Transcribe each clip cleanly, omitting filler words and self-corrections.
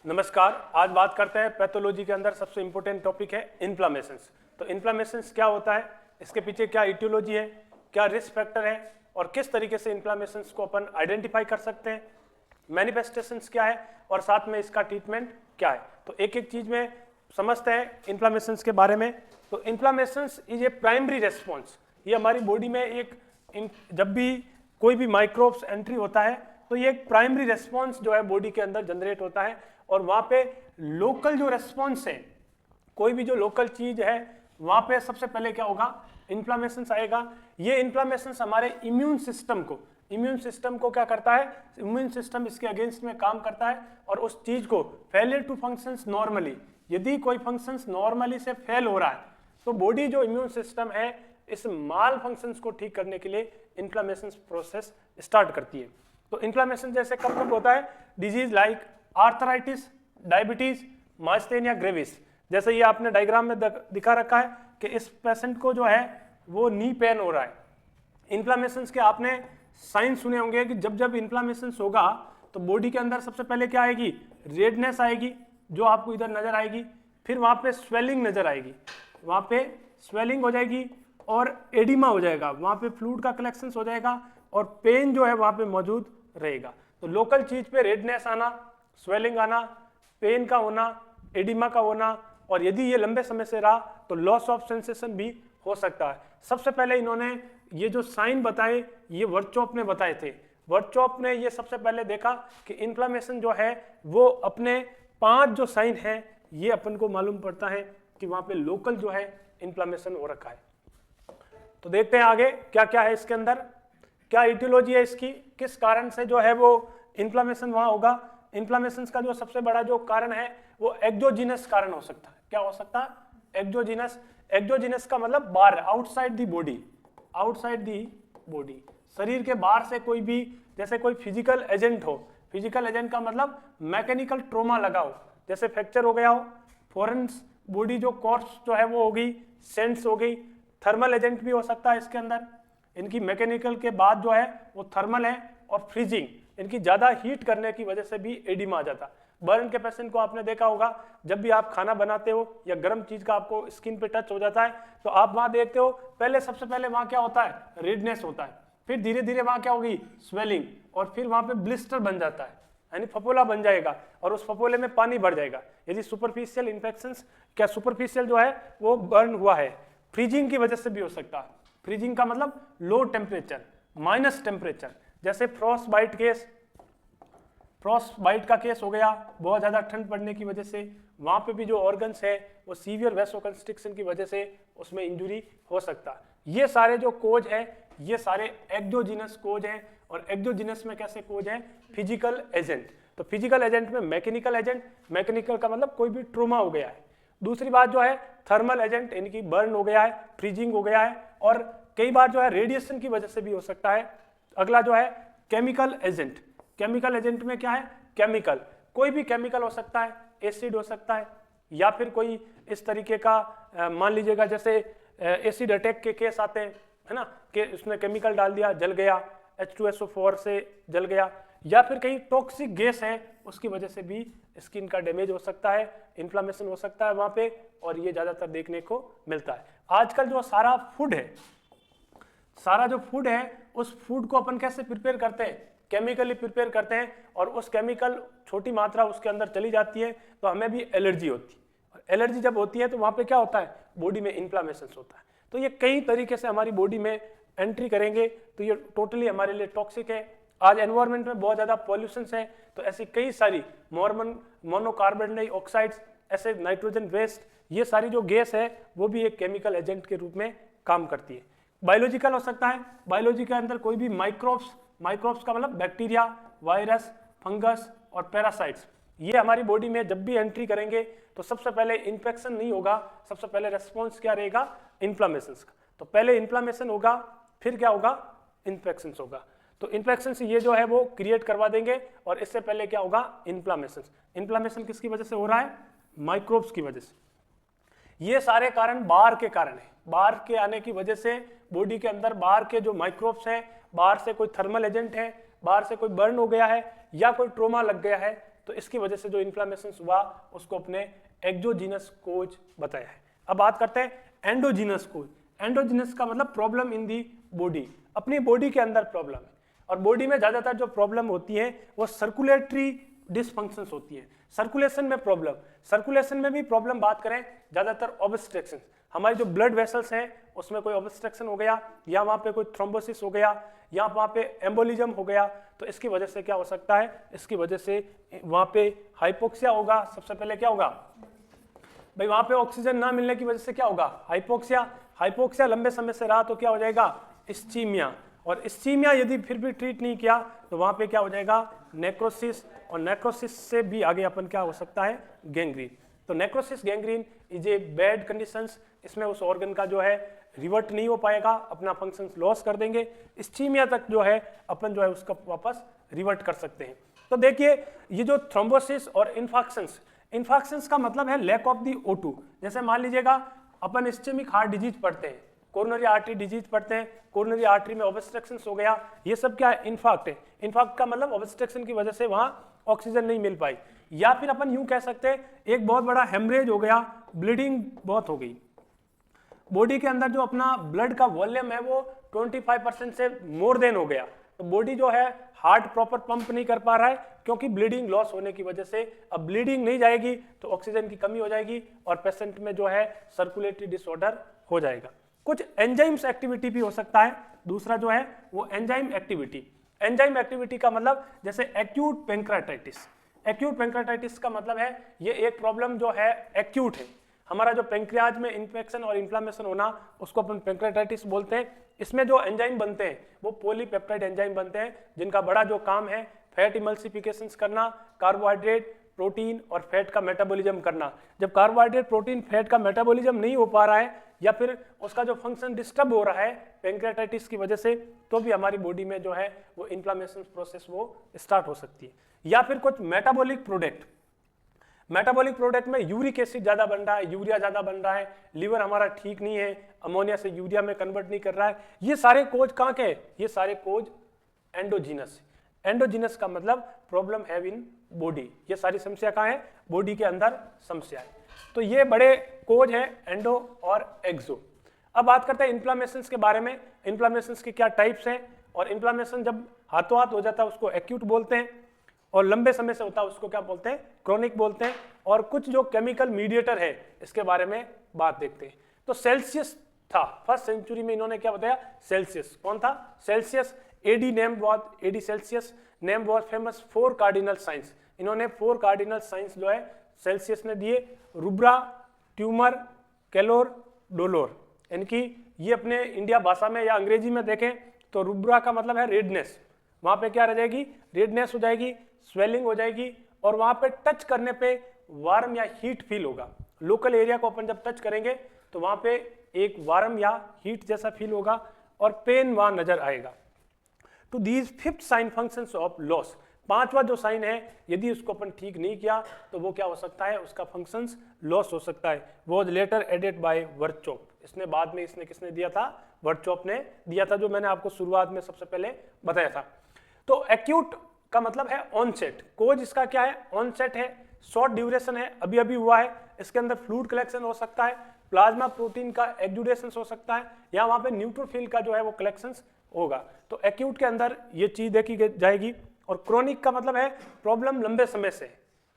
नमस्कार। आज बात करते हैं पैथोलॉजी के अंदर सबसे इंपॉर्टेंट टॉपिक है इन्फ्लामेशंस। तो इन्फ्लामेशंस क्या होता है, इसके पीछे क्या इटियोलॉजी है, क्या रिस्क फैक्टर है और किस तरीके से इन्फ्लामेशंस को अपन आइडेंटिफाई कर सकते हैं, मैनिफेस्टेशंस क्या है और साथ में इसका ट्रीटमेंट क्या है। तो एक एक चीज में समझते हैं इन्फ्लामेशंस के बारे में। तो इन्फ्लामेशंस इज ए प्राइमरी रेस्पॉन्स। ये हमारी बॉडी में जब भी कोई भी माइक्रोब्स एंट्री होता है तो ये एक प्राइमरी रेस्पॉन्स जो है बॉडी के अंदर जनरेट होता है और वहां पे लोकल जो रेस्पॉन्स है, कोई भी जो लोकल चीज है वहां पे सबसे पहले क्या होगा, इन्फ्लामेशंस आएगा। ये इन्फ्लामेशंस हमारे इम्यून सिस्टम को क्या करता है, इम्यून सिस्टम इसके अगेंस्ट में काम करता है और उस चीज को फेलियर टू फंक्शंस नॉर्मली, यदि कोई फंक्शंस नॉर्मली से फेल हो रहा है तो बॉडी जो इम्यून सिस्टम है इस माल फंक्शंस को ठीक करने के लिए इन्फ्लामेशन प्रोसेस स्टार्ट करती है। तो इन्फ्लामेशन जैसे कब कब होता है, disease like arthritis, diabetes, myasthenia gravis. जैसे ये आपने डायग्राम में दिखा रखा है कि इस पेशेंट को जो है वो नी पेन हो रहा है। इन्फ्लामेशंस के आपने साइन सुने होंगे कि जब जब इन्फ्लामेशंस होगा तो बॉडी के अंदर सबसे पहले क्या आएगी, रेडनेस आएगी जो आपको इधर नजर आएगी, फिर वहां पे स्वेलिंग नजर आएगी, वहां पे स्वेलिंग हो जाएगी और एडिमा हो जाएगा, वहां पे फ्लूइड का कलेक्शन हो जाएगा और पेन जो है वहां पे मौजूद रहेगा। तो लोकल चीज पे रेडनेस आना, स्वेलिंग आना, पेन का होना, एडिमा का होना और यदि ये लंबे समय से रहा तो लॉस ऑफ सेंसेशन भी हो सकता है। सबसे पहले इन्होंने ये जो साइन बताए ये वर्चॉप ने बताए थे। वर्चॉप ने ये सबसे पहले देखा कि इन्फ्लामेशन जो है वो अपने 5 जो साइन है ये अपन को मालूम पड़ता है कि वहां पे लोकल जो है इन्फ्लामेशन हो रखा है। तो देखते हैं आगे क्या क्या है इसके अंदर, क्या इटियोलॉजी है इसकी, किस कारण से जो है वो इन्फ्लामेशन वहां होगा। इन्फ्लामेशन का जो सबसे बड़ा जो कारण है वो एक्सोजीनस कारण हो सकता है। क्या हो सकता है, एक्सोजीनस। एक्सोजीनस का मतलब बाहर, outside the body, outside the body, शरीर के बाहर से कोई भी, जैसे कोई फिजिकल एजेंट हो। फिजिकल एजेंट का मतलब मैकेनिकल ट्रोमा लगा हो, जैसे फ्रैक्चर हो गया हो, फॉरेन बॉडी जो कॉर्प्स जो है वो हो गई, सेंट्स हो गई। थर्मल एजेंट भी हो सकता है इसके अंदर, इनकी मैकेनिकल के बाद जो है वो थर्मल है और फ्रीजिंग, इनकी ज्यादा हीट करने की वजह से भी एडिमा आ जाता। बर्न के पेशेंट को आपने देखा होगा, जब भी आप खाना बनाते हो या गर्म चीज का आपको स्किन पे टच हो जाता है तो आप वहां देखते हो पहले सबसे पहले वहां क्या होता है, रेडनेस होता है, फिर धीरे धीरे वहां क्या होगी, स्वेलिंग, और फिर वहां पे ब्लिस्टर बन जाता है, यानी फपोला बन जाएगा और उस फपोले में पानी भर जाएगा। यदि सुपरफिशियल इन्फेक्शंस, क्या सुपरफिशियल जो है वो बर्न हुआ है, फ्रीजिंग की वजह से भी हो सकता है। फ्रीजिंग का मतलब लो टेम्परेचर, माइनस टेम्परेचर, जैसे frost bite case, frost bite का केस हो गया, बहुत ज्यादा ठंड पड़ने की वजह से वहां पे भी जो ऑर्गन्स है वो सीवियर वैसोकंस्ट्रिक्शन की वजह से उसमें इंजुरी हो सकता है। ये सारे जो कोज है ये सारे एक्सोजीनस कोज है और एक्सोजीनस में कैसे कोज है, फिजिकल एजेंट। तो फिजिकल एजेंट में मैकेनिकल एजेंट, मैकेनिकल का मतलब कोई भी ट्रोमा हो गया है। दूसरी बात जो है थर्मल एजेंट, इनकी बर्न हो गया है, फ्रीजिंग हो गया है और कई बार जो है रेडिएशन की वजह से भी हो सकता है। अगला जो है केमिकल एजेंट। केमिकल एजेंट में क्या है, केमिकल, कोई भी केमिकल हो सकता है, एसिड हो सकता है या फिर कोई इस तरीके का मान लीजिएगा जैसे एसिड अटैक के केस आते हैं, है ना, कि उसने केमिकल डाल दिया, जल गया, H2SO4 से जल गया, या फिर कहीं टॉक्सिक गैस है उसकी वजह से भी स्किन का डैमेज हो सकता है, इन्फ्लामेशन हो सकता है वहां पे, और ये ज्यादातर देखने को मिलता है। आजकल जो सारा फूड है, सारा जो फूड है उस फूड को अपन कैसे प्रिपेयर करते हैं, केमिकली प्रिपेयर करते हैं और उस केमिकल छोटी मात्रा उसके अंदर चली जाती है तो हमें भी एलर्जी होती है, और एलर्जी जब होती है तो वहां पे क्या होता है, बॉडी में इन्फ्लामेशन होता है। तो ये कई तरीके से हमारी बॉडी में एंट्री करेंगे तो ये टोटली हमारे लिए टॉक्सिक है। आज एनवायरमेंट में बहुत ज्यादा पॉल्यूशन है तो ऐसी कई सारी मोनोकार्बन डाइऑक्साइड्स, ऐसे नाइट्रोजन वेस्ट, ये सारी जो गैस है वो भी एक केमिकल एजेंट के रूप में काम करती है। बायोलॉजिकल हो सकता है, बायोलॉजी के अंदर कोई भी माइक्रोब्स, माइक्रोब्स का मतलब बैक्टीरिया, वायरस, फंगस और पैरासाइट्स, ये हमारी बॉडी में जब भी एंट्री करेंगे तो सबसे पहले इन्फेक्शन नहीं होगा, सबसे पहले रेस्पॉन्स क्या रहेगा, इन्फ्लामेशन का। तो पहले इन्फ्लामेशन होगा, फिर क्या होगा, इन्फेक्शन होगा। तो इन्फेक्शन से ये जो है वो क्रिएट करवा देंगे और इससे पहले क्या होगा, इन्फ्लामेशन। इन्फ्लामेशन किसकी वजह से हो रहा है, माइक्रोब्स की वजह से। ये सारे कारण बाहर के कारण है, बाहर के आने की वजह से बॉडी के अंदर बाहर के जो माइक्रोब्स हैं, बाहर से कोई थर्मल एजेंट है, बाहर से कोई बर्न हो गया है या कोई ट्रोमा लग गया है, तो इसकी वजह से जो इन्फ्लामेशन हुआ उसको अपने एक्सोजीनस कोज बताया है। अब बात करते हैं एंडोजीनस कोज। एंडोजीनस का मतलब प्रॉब्लम इन दी बॉडी, अपनी बॉडी के अंदर प्रॉब्लम है। और बॉडी में ज्यादातर जो प्रॉब्लम होती है वो सर्कुलेटरी डिसफंक्शंस होती है, सर्कुलेशन में प्रॉब्लम। सर्कुलेशन में भी प्रॉब्लम बात करें ज्यादातर ऑब्स्ट्रक्शन, हमारी जो ब्लड वेसल्स हैं उसमें कोई ऑब्स्ट्रक्शन हो गया, या वहां पे कोई थ्रोम्बोसिस हो गया, या वहां पे एम्बोलिज्म हो गया, तो इसकी वजह से क्या हो सकता है, इसकी वजह से वहां पे हाइपोक्सिया होगा। सबसे पहले क्या होगा भाई, वहां पे ऑक्सीजन ना मिलने की वजह से क्या होगा, हाइपोक्सिया। हाइपोक्सिया लंबे समय से रहा तो क्या हो जाएगा, इस्चीमिया। और इस्चीमिया यदि फिर भी ट्रीट नहीं किया तो वहां पे क्या हो जाएगा, नेक्रोसिस। और नेक्रोसिस से भी आगे अपन क्या हो सकता है, गैंग्रीन। तो necrosis gangrene is a bad conditions, इसमें उस ऑर्गन का जो है रिवर्ट नहीं हो पाएगा, अपना फंक्शन लॉस कर देंगे। इस्चीमिया तक जो है अपन जो है उसका वापस रिवर्ट कर सकते हैं। तो देखिए ये जो थ्रोम्बोसिस और इन्फॉक्शंस का मतलब है लैक ऑफ दी O2। जैसे मान लीजिएगा अपन इस्चेमिक हार्ट डिजीज पढ़ते हैं, कोरोनरी आर्टरी डिजीज पढ़ते हैं, कोरोनरी आर्टरी में ऑब्स्ट्रक्शन हो गया, ये सब क्या है, इन्फाक्ट है। इन्फाक्ट का मतलब ऑब्स्ट्रक्शन की वजह से वहां ऑक्सीजन नहीं मिल पाई। या फिर अपन यूं कह सकते हैं एक बहुत बड़ा हेमरेज हो गया, ब्लीडिंग बहुत हो गई, बॉडी के अंदर जो अपना ब्लड का वॉल्यूम है वो 25% से मोर देन हो गया, तो बॉडी जो है हार्ट प्रॉपर पंप नहीं कर पा रहा है क्योंकि ब्लीडिंग लॉस होने की वजह से। अब ब्लीडिंग नहीं जाएगी तो ऑक्सीजन की कमी हो जाएगी और पेशेंट में जो है सर्कुलेटरी डिसऑर्डर हो जाएगा। कुछ एंजाइम्स एक्टिविटी भी हो सकता है। दूसरा जो है वो एंजाइम एक्टिविटी। एंजाइम एक्टिविटी का मतलब जैसे एक्यूट पेंक्रेटाइटिस। एक्यूट पेंक्रेटाइटिस का मतलब है ये एक प्रॉब्लम जो है एक्यूट है, हमारा जो पेंक्रियाज में इन्फेक्शन और इन्फ्लामेशन होना उसको अपन पेंक्रेटाइटिस बोलते हैं। इसमें जो एंजाइम बनते हैं वो पॉलीपेप्टाइड एंजाइम बनते हैं, जिनका बड़ा जो काम है फैट इमल्सिफिकेशंस करना, कार्बोहाइड्रेट प्रोटीन और फैट का मेटाबॉलिज्म करना। जब कार्बोहाइड्रेट प्रोटीन फैट का मेटाबॉलिज्म नहीं हो पा रहा है या फिर उसका जो फंक्शन डिस्टर्ब हो रहा है पेंक्रेटाइटिस की वजह से, तो भी हमारी बॉडी में जो है वो इन्फ्लामेशन प्रोसेस वो स्टार्ट हो सकती है। या फिर कुछ मेटाबॉलिक प्रोडक्ट, मेटाबॉलिक प्रोडक्ट में यूरिक एसिड ज्यादा बन रहा है, यूरिया ज्यादा बन रहा है, लिवर हमारा ठीक नहीं है, अमोनिया से यूरिया में कन्वर्ट नहीं कर रहा है, ये सारे कोज कहाँ के, ये सारे कोज एंडोजीनस। एंडोजीनस का मतलब प्रॉब्लम हैव इन बॉडी, ये सारी समस्या कहाँ है, बॉडी के अंदर समस्या है। तो ये बड़े कोज है एंडो और एक्सो। अब बात करते हैं इन्फ्लामेशन के बारे में। इन्फ्लामेशन के क्या टाइप्स हैं, और इन्फ्लामेशन जब हाथों हाथ हो जाता है उसको एक्यूट बोलते हैं, और लंबे समय से होता है उसको क्या बोलते हैं, क्रोनिक बोलते हैं। और कुछ जो केमिकल मीडिएटर है इसके बारे में बात देखते हैं। तो सेल्सियस था, फर्स्ट सेंचुरी में इन्होंने क्या बताया, सेल्सियस। कौन था, Celsius. AD Celsius name was famous 4 cardinal signs. इन्होंने 4 कार्डिनल साइंस जो है सेल्सियस ने दिए, रुब्रा, ट्यूमर, कैलोर, डोलोर। इनकी ये अपने इंडिया भाषा में या अंग्रेजी में देखें तो रुब्रा का मतलब है रेडनेस, वहां पे क्या रह जाएगी, रेडनेस हो जाएगी, स्वेलिंग हो जाएगी, और वहां पे टच करने पे वार्म या हीट फील होगा। लोकल एरिया को अपन जब टच करेंगे तो वहां पे एक वार्म या हीट जैसा फील होगा और पेन वहां नजर आएगा। To these 5th sine functions of laws, 5वां जो साइन है यदि उसको अपन ठीक नहीं किया तो वो क्या हो सकता है, उसका फंक्शंस लॉस हो सकता है। वॉज लेटर एडेड बाय वर्चॉप। इसने बाद में इसने किसने दिया था, वर्चॉप ने दिया था, जो मैंने आपको शुरुआत में सबसे पहले बताया था। तो एक्यूट का मतलब है ऑनसेट, कोज इसका क्या है, ऑनसेट है, शॉर्ट ड्यूरेशन है, अभी अभी हुआ है, इसके अंदर फ्लूइड कलेक्शन हो सकता है, प्लाज्मा प्रोटीन का एक्सुडेशन हो सकता है, या वहां पे न्यूट्रोफिल का जो है वो कलेक्शन होगा। तो एक्यूट के अंदर ये चीज देखी जाएगी। और क्रोनिक का मतलब है प्रॉब्लम लंबे समय से,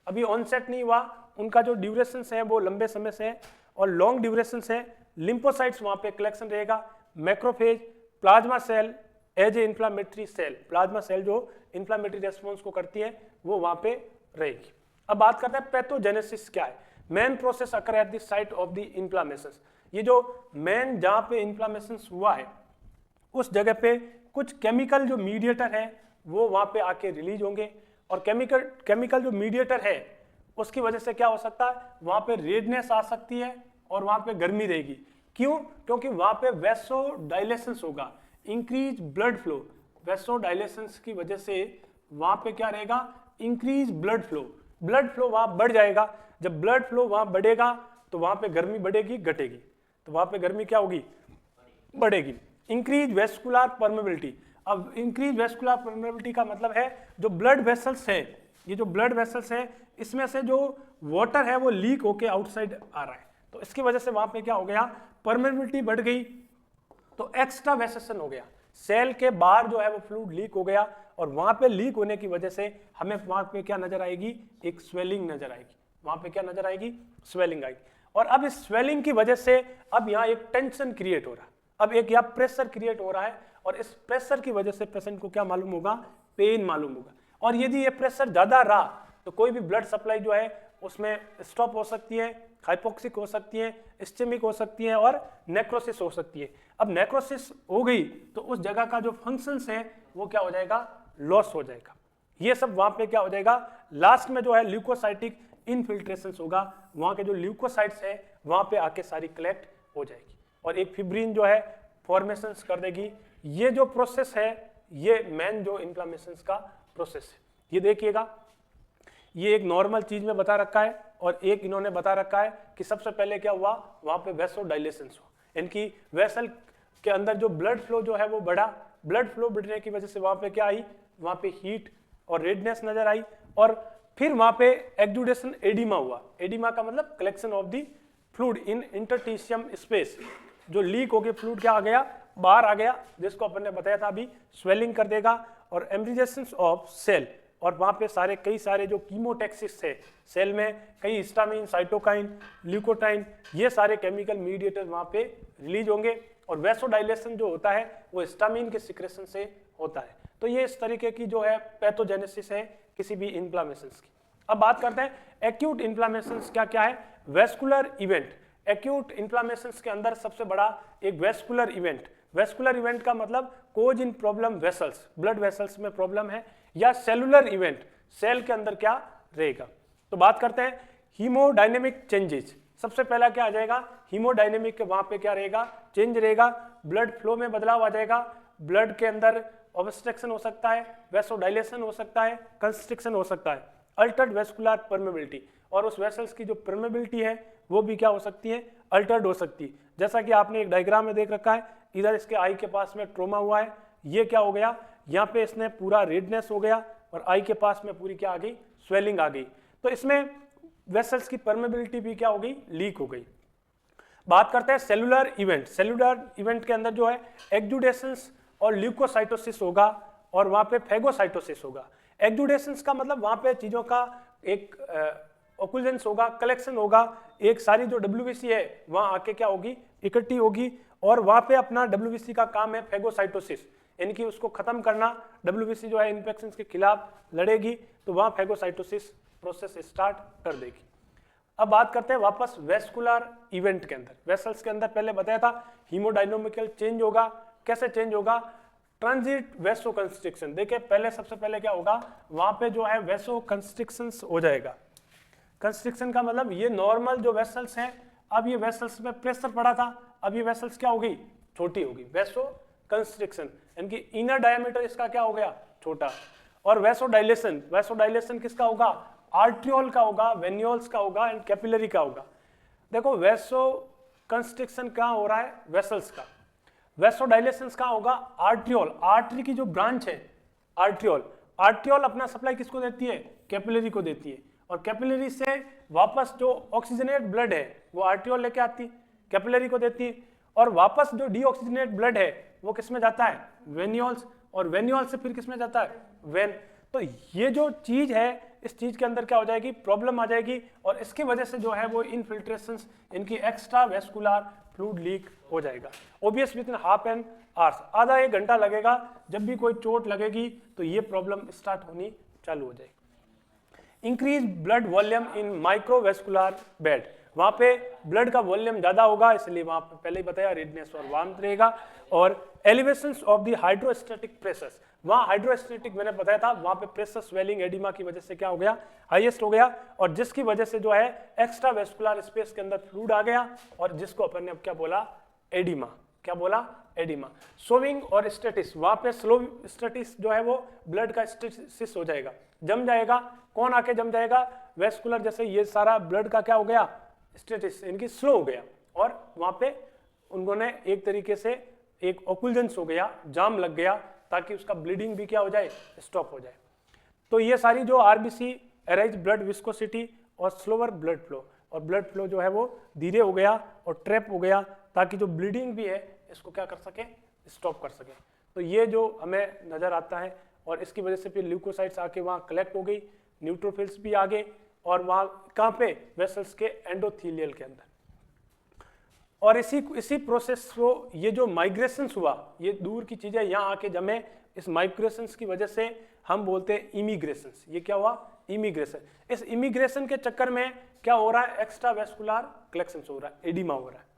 अभी ऑनसेट नहीं हुआ, उनका जो ड्यूरेशन है वो लंबे समय से है, और लॉन्ग ड्यूरेशन है। लिम्फोसाइट्स वहां पे कलेक्शन रहेगा, macrophage, plasma cell as a inflammatory cell, plasma cell जो इन्फ्लामेटरी रेस्पॉन्स को करती है वो वहां पे रहेगी। अब बात करते हैं पैथोजेनेसिस क्या है। Main process occur at the site of the inflammation. ये जो मेन जहां पे इन्फ्लामेशन हुआ है उस जगह पे कुछ केमिकल जो मीडिएटर है वो वहां पे आके रिलीज होंगे, और केमिकल जो मीडिएटर है उसकी वजह से क्या हो सकता है, वहां पे रेडनेस आ सकती है और वहां पे गर्मी रहेगी। क्यों, क्योंकि वहां पे वैसोडाइलेशन होगा, इंक्रीज ब्लड फ्लो। वैसोडाइलेशन की वजह से वहां पे क्या रहेगा, increase blood flow, blood flow वहां बढ़ जाएगा। जब ब्लड फ्लो वहां बढ़ेगा तो वहां पे गर्मी बढ़ेगी घटेगी, तो वहां पे गर्मी क्या होगी, बढ़ेगी। Increase vascular permeability. अब इंक्रीज वेस्कुलर परमेबिलिटी का मतलब है जो ब्लड वेसल्स हैं ये जो ब्लड वेसल्स है इसमें से जो वाटर है वो लीक होके आउटसाइड आ रहा है, तो इसकी वजह से वहां पे क्या हो गया, परमेबिलिटी बढ़ गई, तो एक्स्ट्रा वेसेशन हो गया, सेल के बाहर जो है वो फ्लूइड लीक हो गया, और वहां पे लीक होने की वजह से हमें वहां पे क्या नजर आएगी, एक स्वेलिंग नजर आएगी, वहां पे क्या नजर आएगी, स्वेलिंग आएगी। और अब इस स्वेलिंग की वजह से अब यहाँ एक टेंशन क्रिएट हो रहा है, अब एक यहाँ प्रेशर क्रिएट हो रहा है, और इस प्रेशर की वजह से पेशेंट को क्या मालूम होगा, पेन मालूम होगा। और यदि ये प्रेशर ज्यादा रहा तो कोई भी ब्लड सप्लाई जो है उसमें स्टॉप हो सकती है, हाइपोक्सिक हो सकती है, इस्चेमिक हो सकती है, और नेक्रोसिस हो सकती है। अब नेक्रोसिस हो गई तो उस जगह का जो फंक्शंस है वो क्या हो जाएगा, लॉस हो जाएगा। ये सब वहां पे क्या हो जाएगा, लास्ट में जो है ल्यूकोसाइटिक इनफिल्ट्रेशन होगा, वहां के जो ल्यूकोसाइट्स है वहां पे आके सारी कलेक्ट हो जाएगी, और एक फिब्रिन जो है फॉर्मेशन कर देगी। ये जो प्रोसेस है ये मेन जो इन्फ्लामेशन का प्रोसेस है। ये देखिएगा, ये एक नॉर्मल चीज में बता रखा है, और एक इन्होंने बता रखा है कि सबसे पहले क्या हुआ, वहां पे वेसोडाइलेशन हुआ, इनकी वेसल के अंदर जो ब्लड फ्लो जो है वो बढ़ा, ब्लड फ्लो बढ़ने की वजह से वहां पे क्या आई, वहां पे हीट और रेडनेस नजर आई, और फिर वहां पे एक्जुडेशन एडिमा हुआ। एडिमा का मतलब collection of the fluid in interstitium space, जो लीक होके फ्लूइड क्या आ गया, बाहर आ गया, जिसको अपन ने बताया था अभी, स्वेलिंग कर देगा, और एम्ब्रिजेशन ऑफ सेल, और वहां पे सारे कई सारे जो कीमोटैक्सिस है सेल में, कई हिस्टामिन, साइटोकाइन, ल्यूकोट्राइन, ये सारे केमिकल मीडिएटर वहां पे रिलीज होंगे, और वेसोडाइलेशन जो होता है वो हिस्टामिन के सिक्रेशन से होता है। तो ये इस तरीके की जो है पैथोजेनेसिस है किसी भी इन्फ्लामेशन की। अब बात करते हैं एक्यूट इन्फ्लामेशन क्या क्या है। वेस्कुलर इवेंट, एक्यूट इन्फ्लामेशन के अंदर सबसे बड़ा एक वेस्कुलर इवेंट, वेस्कुलर इवेंट का मतलब कोज इन प्रॉब्लम वेसल्स, ब्लड वेसल्स में प्रॉब्लम है, या सेलुलर इवेंट, सेल के अंदर क्या रहेगा। तो बात करते हैं हीमोडायनेमिक चेंजेस। सबसे पहला क्या आ जाएगा, हीमोडायनेमिक के वहां पे क्या रहेगा, चेंज रहेगा, ब्लड फ्लो में बदलाव आ जाएगा, ब्लड के अंदर ऑब्स्ट्रक्शन हो सकता है, वेसोडाइलेशन हो सकता है, कंस्ट्रिक्शन हो सकता है, अल्टर्ड वेस्कुलर परमेबिलिटी, और उस वेसल्स की जो परमेबिलिटी है वो भी क्या हो सकती है, अल्टर्ड हो सकती है। जैसा कि आपने एक डायग्राम में देख रखा है, इधर इसके आई के पास में ट्रोमा हुआ है, ये क्या हो गया, यहाँ पे इसने पूरा रेडनेस हो गया, और आई के पास में पूरी क्या आ गई, स्वेलिंग आ गई। तो इसमें वेसल्स की परमेबिलिटी भी क्या हो गई, लीक हो गई। बात करते हैं सेलुलर इवेंट। सेलुलर इवेंट के अंदर जो है एक्जुडेशंस और ल्यूकोसाइटोसिस होगा, और वहां पे फेगोसाइटोसिस होगा। एक्जुडेशंस का मतलब वहां पे चीजों का एक ऑक्लूजन्स होगा, कलेक्शन होगा, एक सारी जो WBC है वहां आके क्या होगी, इकट्ठी होगी, और वहां पे अपना WBC का काम है फेगोसाइटोसिस, यानी कि उसको खत्म करना। WBC जो है इन्फेक्शन के खिलाफ लड़ेगी, तो वहां फेगोसाइटोसिस प्रोसेस स्टार्ट कर देगी। अब बात करते हैं वापस वेस्कुलर इवेंट के अंदर। वेसल्स के अंदर पहले बताया था हीमोडायनोमिकल चेंज होगा। कैसे चेंज होगा, ट्रांजिट वेसो कंस्ट्रिक्शन। देखिए पहले सबसे पहले क्या होगा, वहां पे जो है वेसो कंस्ट्रिक्शन हो जाएगा। कंस्ट्रिक्शन का मतलब ये नॉर्मल जो वेसल्स हैं, अब ये वेसल्स में प्रेशर पड़ा था, अब ये वेसल्स क्या हो गई, छोटी होगी, वेसो कंस्ट्रिक्शन, यानी कि इनर डायमीटर इसका क्या हो गया, छोटा। और वेसोडाइलेशन, वेसोडाइलेशन किसका होगा, आर्ट्रियोल का होगा, वेन्यूल्स का होगा, एंड कैपिलरी का होगा। देखो वेसो कंस्ट्रिक्शन कहाँ हो रहा है, वेसल्स का। वेसोडाइलेशन कहाँ होगा, आर्ट्रियोल, आर्टरी की जो ब्रांच है आर्ट्रियोल, आर्ट्रियोल अपना सप्लाई किसको देती है, कैपिलरी को देती है, और कैपिलरी से वापस जो ऑक्सीजनेट ब्लड है वो आर्ट्रियोल लेके आती है, कैपिलरी को देती है, और वापस जो डीऑक्सीजनेट ब्लड है वो किस में जाता है, वेन्यूल्स, और वेन्यूल से फिर किस में जाता है, वेन। तो ये जो चीज है, इस चीज के अंदर क्या हो जाएगी, प्रॉब्लम आ जाएगी, और इसकी वजह से जो है वो इनफिल्ट्रेशंस, इनकी एक्स्ट्रा वेस्कुलर फ्लूइड लीक हो जाएगा। Obvious with in half an hours, आधा एक घंटा लगेगा, जब भी कोई चोट लगेगी तो ये प्रॉब्लम स्टार्ट होनी चालू हो जाएगी। इंक्रीज ब्लड वॉल्यूम इन माइक्रोवेस्कुलर बेड, वहां पे ब्लड का वॉल्यूम ज्यादा होगा, इसलिए वहां पे पहले ही बताया रेडनेस और वार्मथ रहेगा। और elevation of the hydrostatic pressure, वहां हाइड्रोस्टैटिक मैंने बताया था, वहां पे प्रेशर स्वेलिंग एडिमा की वजह से क्या हो गया, हाईएस्ट हो गया, और जिसकी वजह से जो है एक्स्ट्रा वेस्कुलर स्पेस के अंदर फ्लूइड आ गया, और जिसको अपन ने अब क्या बोला, एडिमा। क्या बोला, एडिमा। स्लोइंग और स्टेटिस, वहां पे स्लो स्टेटिस जो है वो ब्लड का स्टेटिस हो जाएगा, जम जाएगा। कौन आके जम जाएगा, वेस्कुलर, जैसे ये सारा ब्लड का क्या हो गया, स्टेटिस इनकी स्लो हो गया, और वहां पे उन्होंने एक तरीके से एक ऑक्लूजन्स हो गया, जाम लग गया, ताकि उसका ब्लीडिंग भी क्या हो जाए, स्टॉप हो जाए। तो ये सारी जो आरबीसी एराइज ब्लड विस्कोसिटी और स्लोअर ब्लड फ्लो, और ब्लड फ्लो जो है वो धीरे हो गया और ट्रैप हो गया, ताकि जो ब्लीडिंग भी है इसको क्या कर सके, स्टॉप कर सके। तो ये जो हमें नजर आता है, और इसकी वजह से फिर ल्यूकोसाइट्स आके वहाँ कलेक्ट हो गई, न्यूट्रोफिल्स भी आ गए, और वहाँ कहाँ पे, वेसल्स के एंडोथीलियल के अंदर। और इसी प्रोसेस को, ये जो माइग्रेशंस हुआ, ये दूर की चीजें यहाँ आके जमे, इस माइग्रेशंस की वजह से हम बोलते हैं इमिग्रेशंस। ये क्या हुआ, इमिग्रेशन। इस इमिग्रेशन के चक्कर में क्या हो रहा है, एक्स्ट्रा वेस्कुलर कलेक्शन हो रहा है, एडिमा हो रहा है।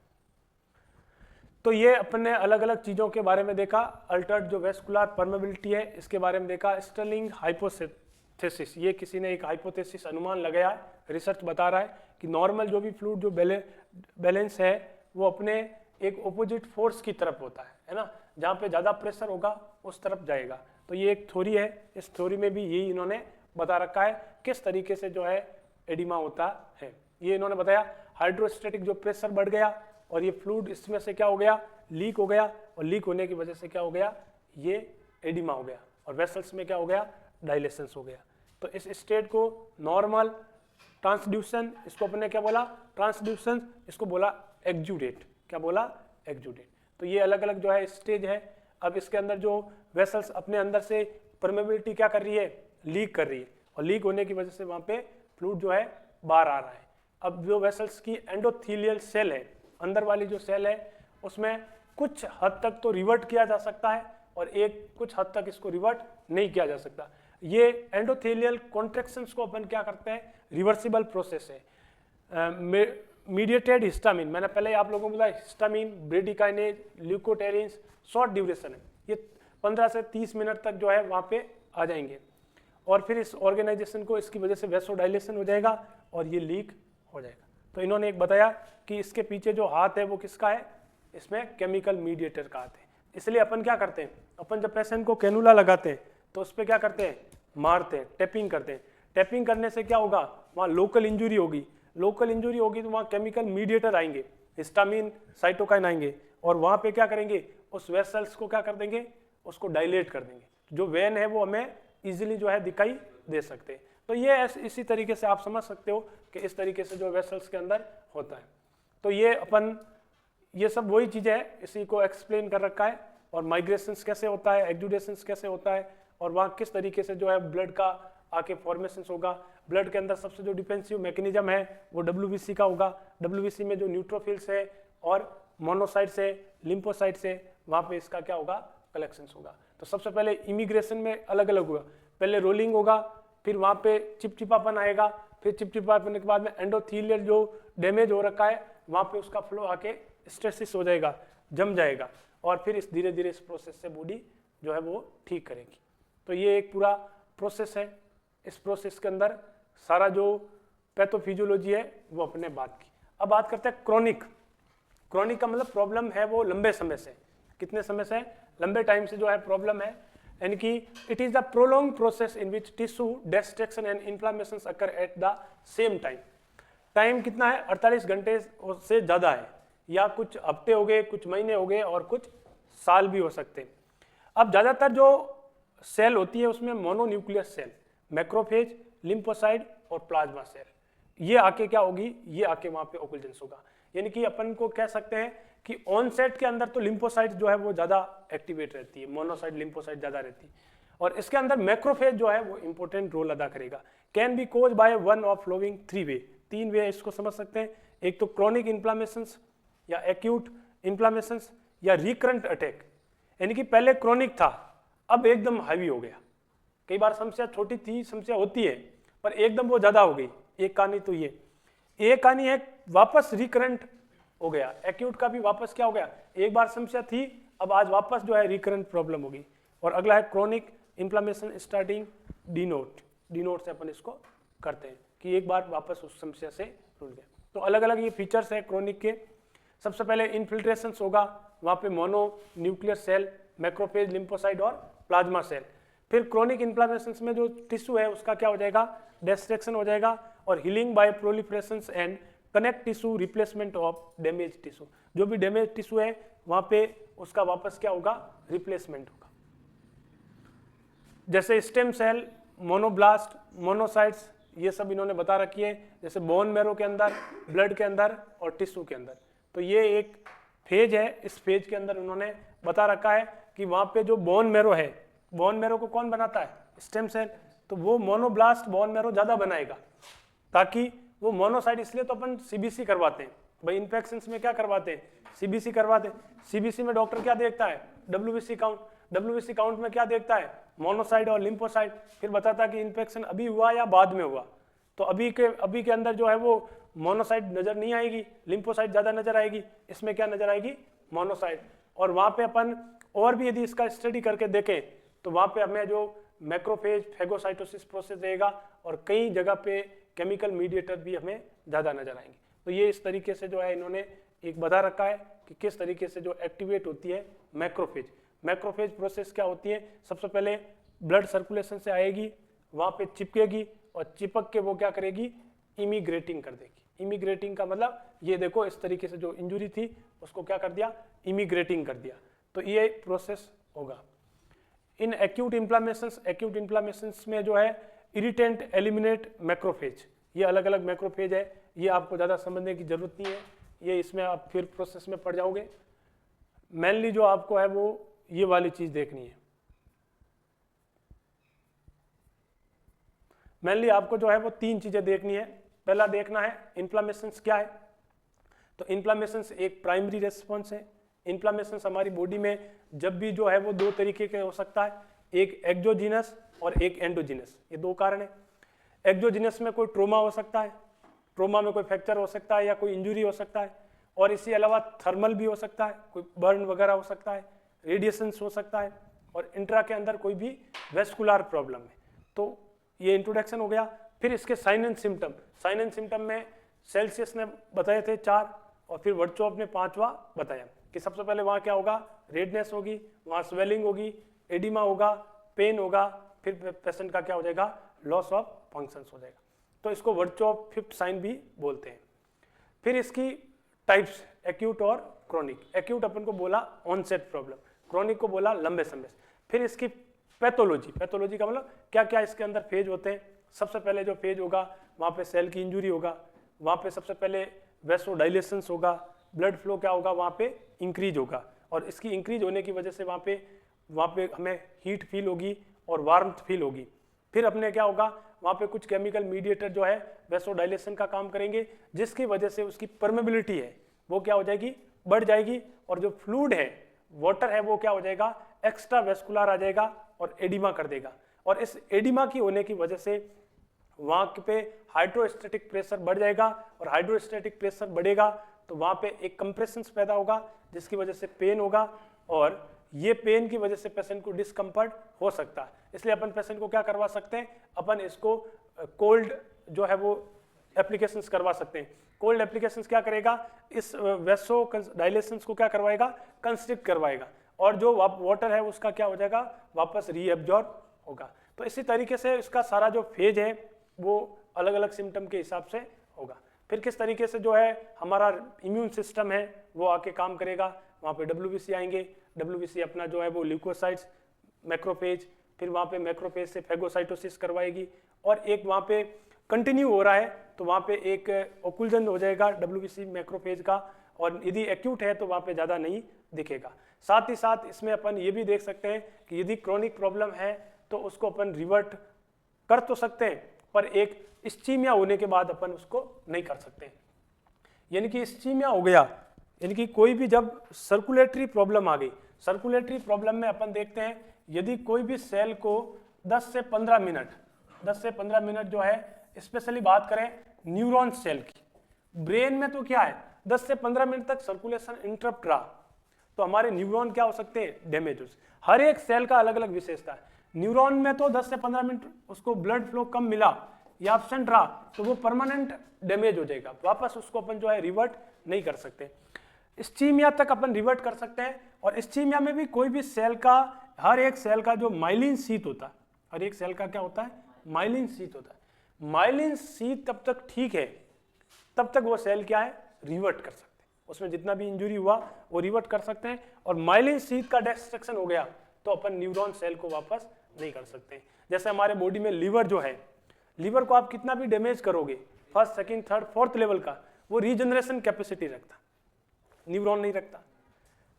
तो ये अपने अलग अलग चीजों के बारे में देखा, अल्टर्ड जो वेस्कुलर परमेबिलिटी है इसके बारे में देखा, स्टर्लिंग हाइपोथेसिस, ये किसी ने एक हाइपोथेसिस अनुमान लगाया है, रिसर्च बता रहा है कि नॉर्मल जो भी फ्लूइड जो बैलेंस है वो अपने एक ऑपोजिट फोर्स की तरफ होता है ना, जहाँ पे ज़्यादा प्रेशर होगा उस तरफ जाएगा। तो ये एक थ्योरी है, इस थ्योरी में भी यही इन्होंने बता रखा है किस तरीके से जो है एडिमा होता है। ये इन्होंने बताया, हाइड्रोस्टैटिक जो प्रेशर बढ़ गया और ये फ्लूइड इसमें से क्या हो गया, लीक हो गया, और लीक होने की वजह से क्या हो गया, ये एडिमा हो गया, और वेसल्स में क्या हो गया, डायलेशन हो गया। तो इस स्टेट को नॉर्मल ट्रांसड्यूसन, इसको अपने क्या बोला, ट्रांसड्यूसन, इसको बोला एक्जुडेट, क्या बोला, एक्जुडेट। तो ये अलग अलग जो है स्टेज है। अब इसके अंदर जो वेसल्स अपने अंदर से परमेबिलिटी क्या कर रही है, लीक कर रही है, और लीक होने की वजह से वहाँ पे फ्लूइड जो है बाहर आ रहा है। अब जो वेसल्स की एंडोथीलियल सेल है, अंदर वाली जो सेल है, उसमें कुछ हद तक तो रिवर्ट किया जा सकता है, और कुछ हद तक इसको रिवर्ट नहीं किया जा सकता। ये एंडोथेलियल कॉन्ट्रैक्शंस को अपन क्या करते हैं, रिवर्सिबल प्रोसेस है। मीडिएटेड हिस्टामिन, मैंने पहले आप लोगों को बताया, हिस्टामिन, ब्रेडिकाइनेज, ल्यूकोटेरिन्स, शॉर्ट ड्यूरेशन है, ये 15 से 30 मिनट तक जो है वहाँ पे आ जाएंगे, और फिर इस ऑर्गेनाइजेशन को, इसकी वजह से वेसोडाइलेशन हो जाएगा और ये लीक हो जाएगा। तो इन्होंने एक बताया कि इसके पीछे जो हाथ है वो किसका है, इसमें केमिकल मीडिएटर का हाथ है। इसलिए अपन क्या करते हैं, अपन जब पेशेंट को कैनुला लगाते हैं तो उस पर क्या करते हैं, मारते हैं, टैपिंग करते हैं। टैपिंग करने से क्या होगा, वहाँ लोकल इंजुरी होगी, लोकल इंजुरी होगी तो वहाँ केमिकल मीडिएटर आएंगे, हिस्टामिन, साइटोकाइन आएंगे, और वहाँ पे क्या करेंगे, उस वेसल्स को क्या कर देंगे, उसको डायलेट कर देंगे, जो वेन है वो हमें इजीली जो है दिखाई दे सकते हैं। तो ये इसी तरीके से आप समझ सकते हो कि इस तरीके से जो वेसल्स के अंदर होता है। तो ये अपन, ये सब वही चीज़ें हैं, इसी को एक्सप्लेन कर रखा है, और माइग्रेशंस कैसे होता है, एक्जुडेशंस कैसे होता है, और वहाँ किस तरीके से जो है ब्लड का आके फॉर्मेशन होगा। ब्लड के अंदर सबसे जो डिफेंसिव मैकेनिज्म है वो WBC का होगा। WBC में जो न्यूट्रोफिल्स है और मोनोसाइट्स है, लिम्फोसाइट्स है, वहाँ पे इसका क्या होगा, कलेक्शन होगा। तो सबसे पहले इमिग्रेशन में अलग अलग होगा, पहले रोलिंग होगा, फिर वहाँ पे चिपचिपापन आएगा, फिर चिपचिपापन के बाद में एंडोथीलियल जो डैमेज हो रखा है वहाँ पे उसका फ्लो आके स्ट्रेसिस हो जाएगा, जम जाएगा, और फिर इस धीरे धीरे इस प्रोसेस से बॉडी जो है वो ठीक करेगी। तो ये एक पूरा प्रोसेस है। इस प्रोसेस के अंदर सारा जो पैथोफिजियोलॉजी है वो अपने बात की। अब बात करते हैं क्रोनिक। क्रोनिक का मतलब प्रॉब्लम है वो लंबे समय से, कितने समय से, लंबे टाइम से जो है प्रॉब्लम है, यानी कि it is the prolong process in which tissue destruction and inflammations occur at the same time. Time कितना है, 48 घंटे से ज़्यादा है, या कुछ हफ्ते हो गए, कुछ महीने हो गए, और कुछ साल भी हो सकते हैं। अब ज़्यादातर जो सेल होती है उसमें मोनोन्यूक्लियर सेल, मैक्रोफेज, लिम्फोसाइट और प्लाज्मा सेल, ये आके क्या होगी, ये आके वहाँ पे ओकुलेंस होगा। यानी कि अपन को कह सकते हैं कि ऑनसेट के अंदर तो लिम्फोसाइट जो है वो ज़्यादा एक्टिवेट रहती है, मोनोसाइट लिम्फोसाइट ज़्यादा रहती है, और इसके अंदर मैक्रोफेज जो है वो इंपॉर्टेंट रोल अदा करेगा। Can be cause by one of following 3 way, 3 way इसको समझ सकते हैं। एक तो क्रॉनिक इन्फ्लामेशंस या एक्यूट इन्फ्लामेशंस या रिकरेंट अटैक, यानी कि पहले क्रॉनिक था अब एकदम हैवी हो गया। कई बार समस्या छोटी थी, समस्या होती है, पर एकदम वो ज़्यादा हो गई। एक कहानी तो ये, एक कहानी है वापस रिकरेंट हो गया, एक्यूट का भी वापस क्या हो गया, एक बार समस्या थी अब आज वापस जो है रिकरेंट प्रॉब्लम होगी। और अगला है chronic inflammation starting denote, denote से अपन इसको करते हैं कि एक बार वापस उस समस्या से रुल गया। तो अलग अलग ये फीचर्स है क्रोनिक के। सबसे पहले इन्फिल्ट्रेशन होगा, वहाँ पे mononuclear cell, macrophage, lymphocyte और प्लाज्मा सेल। फिर क्रोनिक इन्फ्लेमेशन में जो टिश्यू है उसका क्या हो जाएगा, डिस्ट्रक्शन हो जाएगा, और healing by proliferation and connect tissue, replacement of damage tissue, जो भी डैमेज टिश्यू है वहाँ पे उसका वापस क्या होगा, रिप्लेसमेंट होगा। जैसे स्टेम सेल मोनोब्लास्ट, मोनोसाइट्स, ये सब इन्होंने बता रखी है, जैसे बोन मैरो के अंदर, ब्लड के अंदर और टिश्यू के अंदर। तो ये एक फेज है, इस फेज के अंदर उन्होंने बता रखा है कि वहाँ पे जो बोन मैरो है, बोन मैरो को कौन बनाता है? Stem cell. तो वो मोनोब्लास्ट बोन मैरो ज़्यादा बनाएगा, ताकि वो मोनोसाइट, इसलिए तो अपन सीबीसी करवाते हैं भाई। इन्फेक्शंस में क्या करवाते हैं? सीबीसी करवाते हैं। सीबीसी में डॉक्टर क्या देखता है? WBC count. डब्ल्यूबीसी काउंट में क्या देखता है? मोनोसाइट और लिम्फोसाइट। फिर बताता है कि इन्फेक्शन अभी हुआ या बाद में हुआ। तो अभी के अंदर जो है वो मोनोसाइट नजर नहीं आएगी, लिम्फोसाइट ज्यादा नजर आएगी। इसमें क्या नजर आएगी? मोनोसाइट। और वहां पे अपन और भी यदि इसका स्टडी करके देखें तो वहां पे हमें जो मैक्रोफेज फेगोसाइटोसिस प्रोसेस रहेगा और कई जगह पे केमिकल मीडिएटर भी हमें ज्यादा नजर आएंगे। तो ये इस तरीके से जो है इन्होंने एक बता रखा है कि किस तरीके से जो एक्टिवेट होती है मैक्रोफेज। मैक्रोफेज प्रोसेस क्या होती है? सबसे पहले ब्लड सर्कुलेशन से आएगी, वहां पे चिपकेगी और चिपक के वो क्या करेगी? इमिग्रेटिंग कर देगी। इमिग्रेटिंग का मतलब ये देखो, इस तरीके से जो इंजुरी थी उसको क्या कर दिया? इमिग्रेटिंग कर दिया। तो ये प्रोसेस होगा। इन एक्यूट इन्फ्लामेशंस में जो है इरिटेंट एलिमिनेट मैक्रोफेज, ये अलग अलग मैक्रोफेज है, ये आपको ज़्यादा समझने की जरूरत नहीं है, ये इसमें आप फिर प्रोसेस में पढ़ जाओगे। मेनली जो आपको है वो ये वाली चीज़ देखनी है। मेनली आपको जो है वो तीन चीज़ें देखनी है। पहला देखना है इन्फ्लामेशंस क्या है। तो इन्फ्लामेशंस एक प्राइमरी रेस्पॉन्स है। इन्फ्लामेशंस हमारी बॉडी में जब भी जो है वो दो तरीके के हो सकता है, एक एक्जोजीनस और एक एंडोजीनस, ये दो कारण है। एक्जोजीनस में कोई ट्रोमा हो सकता है, ट्रोमा में कोई फ्रैक्चर हो सकता है या कोई इंजुरी हो सकता है, और इसके अलावा थर्मल भी हो सकता है, कोई बर्न वगैरह हो सकता है, रेडिएशंस हो सकता है, और इंट्रा के अंदर कोई भी वेस्कुलर प्रॉब्लम है। तो ये इंट्रोडक्शन हो गया। फिर इसके sign and symptom. Sign and symptom में सेल्सियस ने बताए थे 4 और फिर वर्चोव ने 5वां बताया कि सबसे पहले वहाँ क्या होगा? रेडनेस होगी, वहाँ स्वेलिंग होगी, एडिमा होगा, पेन होगा, फिर पेशेंट का क्या हो जाएगा? लॉस ऑफ फंक्शंस हो जाएगा। तो इसको वर्चोव 5th साइन भी बोलते हैं। फिर इसकी टाइप्स एक्यूट और क्रोनिक। एक्यूट अपन को बोला ऑनसेट प्रॉब्लम, क्रोनिक को बोला लंबे समय से। फिर इसकी पैथोलॉजी, पैथोलॉजी का मतलब क्या क्या इसके अंदर फेज होते हैं। सबसे पहले जो फेज होगा वहाँ पे सेल की इंजुरी होगा, वहाँ पे सबसे पहले वेसोडाइलेशंस होगा, ब्लड फ्लो क्या होगा? वहाँ पे इंक्रीज होगा, और इसकी इंक्रीज होने की वजह से वहाँ पे हमें हीट फील होगी और वार्मथ फील होगी। फिर अपने क्या होगा? वहाँ पे कुछ केमिकल मीडिएटर जो है वेसोडाइलेशन का काम करेंगे, जिसकी वजह से उसकी परमेबिलिटी है वो क्या हो जाएगी? बढ़ जाएगी, और जो फ्लूइड है, वाटर है, वो क्या हो जाएगा? एक्स्ट्रा वेस्कुलर आ जाएगा और एडिमा कर देगा। और इस एडिमा की होने की वजह से वहाँ पे हाइड्रोस्टैटिक प्रेशर बढ़ जाएगा, और हाइड्रोस्टैटिक प्रेशर बढ़ेगा तो वहाँ पे एक कंप्रेशंस पैदा होगा, जिसकी वजह से पेन होगा, और ये पेन की वजह से पेशेंट को डिस्कम्फर्ट हो सकता है। इसलिए अपन पेशेंट को क्या करवा सकते हैं? अपन इसको कोल्ड जो है वो एप्लीकेशंस करवा सकते हैं। कोल्ड एप्लीकेशंस क्या करेगा? इस वेसो डायलेशंस को क्या करवाएगा? कंस्ट्रिक्ट करवाएगा, और जो वाटर है उसका क्या हो जाएगा? वापस रीएब्जॉर्ब होगा। तो इसी तरीके से इसका सारा जो फेज है वो अलग अलग सिम्टम के हिसाब से होगा। फिर किस तरीके से जो है हमारा इम्यून सिस्टम है वो आके काम करेगा? वहाँ पे डब्ल्यूबीसी आएंगे। डब्ल्यूबीसी अपना जो है वो ल्यूकोसाइट्स, मैक्रोफेज, फिर वहाँ पे मैक्रोफेज से फेगोसाइटोसिस करवाएगी, और एक वहाँ पे कंटिन्यू हो रहा है तो वहाँ पे एक ओकुलजन हो जाएगा डब्ल्यूबीसी मैक्रोफेज का, और यदि एक्यूट है तो वहाँ पे ज़्यादा नहीं दिखेगा। साथ ही साथ इसमें अपन ये भी देख सकते हैं कि यदि क्रोनिक प्रॉब्लम है तो उसको अपन रिवर्ट कर तो सकते हैं, पर एक इस्चीमिया होने के बाद अपन उसको नहीं कर सकते। यानी कि इस्चीमिया हो गया, यानी कि कोई भी जब सर्कुलेटरी प्रॉब्लम आ गई, सर्कुलेटरी प्रॉब्लम में अपन देखते हैं यदि कोई भी सेल को 10 से 15 मिनट जो है, स्पेशली बात करें न्यूरॉन सेल की, ब्रेन में तो क्या है 10 से 15 मिनट तक सर्कुलेशन इंटरप्ट रहा तो हमारे न्यूरॉन क्या हो सकते हैं? डैमेज हो। हर एक सेल का अलग अलग विशेषता है। न्यूरॉन में तो 10 से 15 मिनट उसको ब्लड फ्लो कम मिला या एब्सेंट रहा तो वो परमानेंट डैमेज हो जाएगा, वापस उसको अपन जो है रिवर्ट नहीं कर सकते। इस्चीमिया तक अपन रिवर्ट कर सकते हैं, और इस्चीमिया में भी कोई भी सेल का, हर एक सेल का जो माइलिन शीथ होता है, हर एक सेल का क्या होता है? माइलिन शीथ होता है। माइलिन शीथ तब तक ठीक है, तब तक वो सेल क्या है? रिवर्ट कर सकते हैं, उसमें जितना भी इंजुरी हुआ वो रिवर्ट कर सकते हैं। और माइलिन शीथ का डिस्ट्रक्शन हो गया तो अपन न्यूरॉन सेल को वापस नहीं कर सकते हैं। जैसे हमारे बॉडी में लीवर जो है, लीवर को आप कितना भी डैमेज करोगे, first second third fourth level का, वो रीजनरेशन कैपेसिटी रखता, न्यूरॉन नहीं रखता।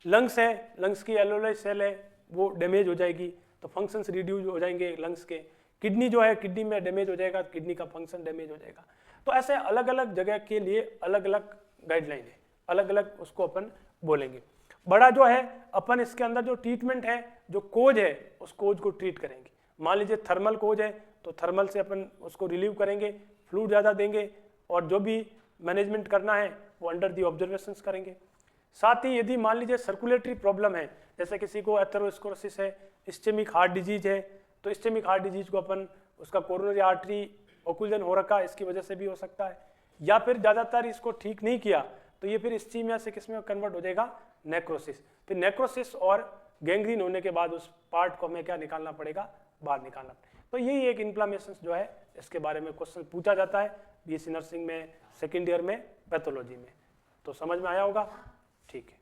लंग्स है, लंग्स की एल्वेओलाई सेल है, वो डैमेज हो जाएगी तो फंक्शंस रिड्यूस हो जाएंगे लंग्स के। किडनी जो है, किडनी में डैमेज हो जाएगा, किडनी का फंक्शन डैमेज हो जाएगा। तो ऐसे अलग अलग जगह के लिए अलग अलग गाइडलाइन है, अलग अलग उसको अपन बोलेंगे। बड़ा जो है अपन इसके अंदर जो ट्रीटमेंट है, जो कोज है, उस कोज को ट्रीट करेंगे। मान लीजिए थर्मल कोज है तो थर्मल से अपन उसको रिलीव करेंगे, फ्लूइड ज़्यादा देंगे, और जो भी मैनेजमेंट करना है वो अंडर दी ऑब्जर्वेशंस करेंगे। साथ ही यदि मान लीजिए सर्कुलेटरी प्रॉब्लम है, जैसे किसी को एथेरोस्क्लेरोसिस है, इस्चेमिक हार्ट डिजीज है, तो इस्चेमिक हार्ट डिजीज को अपन उसका कोरोनरी आर्टरी ओक्लूजन हो रखा है, इसकी वजह से भी हो सकता है। या फिर ज़्यादातर इसको ठीक नहीं किया तो ये फिर इस्चीमिया से किस में कन्वर्ट हो जाएगा, नेक्रोसिस। फिर नेक्रोसिस और गैंग्रीन होने के बाद उस पार्ट को हमें क्या निकालना पड़ेगा, बाहर निकालना। तो यही एक इन्फ्लामेशन जो है, इसके बारे में क्वेश्चन पूछा जाता है बीएससी नर्सिंग में, सेकेंड ईयर में, पैथोलॉजी में। तो समझ में आया होगा, ठीक है।